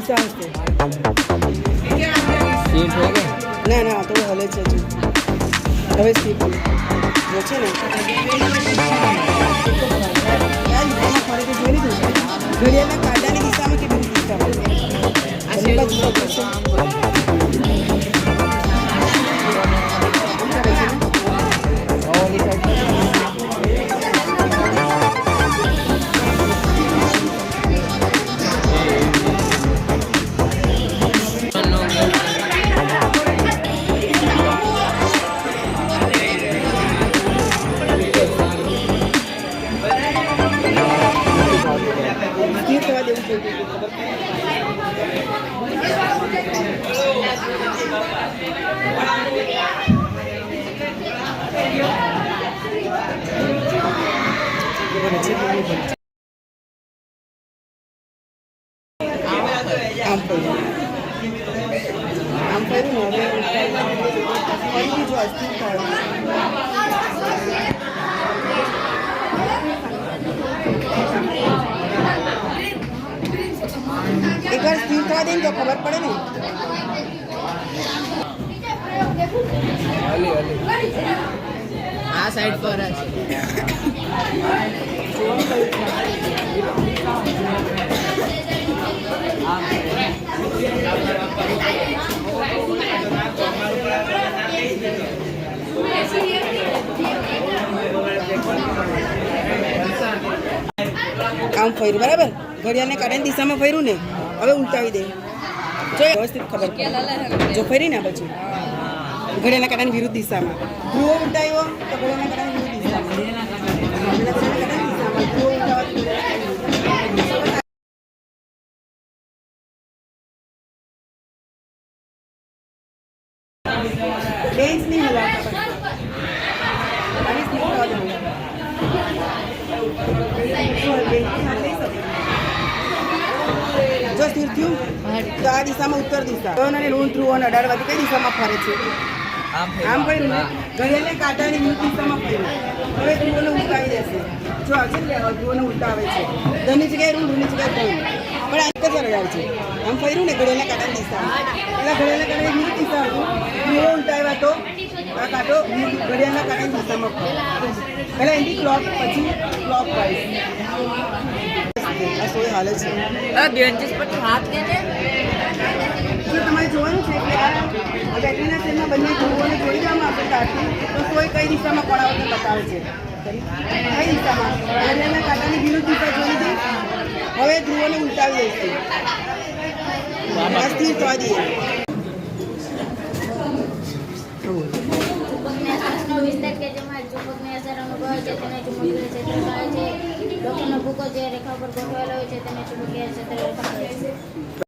ઉલટા હશે. ના ના તો હલે છે હજુ. હવે સ્થિર થયું જો છે ને દિશામાં ફરે તો જોઈ લીધું છે. ઘડિયાળના કાંટાની દિશામાં કે બીજી દિશામાં બંને બાજુ પકડશે. આમ કર્યું ને હવે ફરીથી જો અસ્થિર થાય. એકવાર સ્થિર થવા દે ને તો ખબર પડે ને. આ સાઈડ પર આમ ફર્યું બરાબર. ઘડિયાળને કાંટાની દિશામાં ફર્યું ને હવે ઉલટાવી દે જો વ્યવસ્થિત ખબર પડે. જો ફરી ને પછી ઘડિયાળના કાંટાની વિરુદ્ધ દિશામાં ધ્રુવો ઉલટાવ્યો તો ઘડિયાળના કાંટાની વિરુદ્ધ દિશામાં ધ્રુવો ઉલટાવવા. બેન્ચ નહીં હલાવતા અને સ્થિર થવા દેવું. જો સ્થિર થયું તો આ દિશામાં ઉત્તર દિશા અને ઋણ ધ્રુવ અને 18 વાગે કઈ દિશામાં ફરે છે? આમ ફર્યું ને ઘડિયાળને કાંટાની વિરુદ્ધ દિશામાં ફર્યું. હવે ધ્રુવોને ઉલટાવી દેશે. જો આવશે ને ધ્રુવોને ઉલટાવે છે. ધનની જગ્યાએ ઋણ ધ્રુવની જગ્યાએ ધ્રુવ પણ આ એક જ રડાય છે. આમ ફર્યું ને ઘડિયાળના કાંટાની દિશામાં એટલે ઘડિયાળના કાંટાની વિરુદ્ધ દિશા હતું. ધ્રુવો ઉલટાવ્યા તો આ કાંટો ઘડિયાળના કાંટાની દિશામાં ફરે. પહેલાં એન્ટી ક્લોક પછી ક્લોક વાઇઝ. આ સોય હાલે છે. જો તમારે જોવાનું છે કે આ બેટરીના સેલમાં બંને ધ્રુવોને જોડી દેવામાં આપણે કાઢશું તો સોય કઈ દિશામાં પડાવતો બતાવે છે. કઈ દિશામાં? ઘડિયાળના કાંટાની વિરુદ્ધ દિશા જોઈ લીધી. હવે ધ્રુવોને ઉલટાવી દઈશું. આ સ્થિર થવા દઈએ. ડોક્ટરનો ભૂકો જે રેખા પર ગોઠવાયેલો હોય છે તેને ચુંબકીય ક્ષેત્ર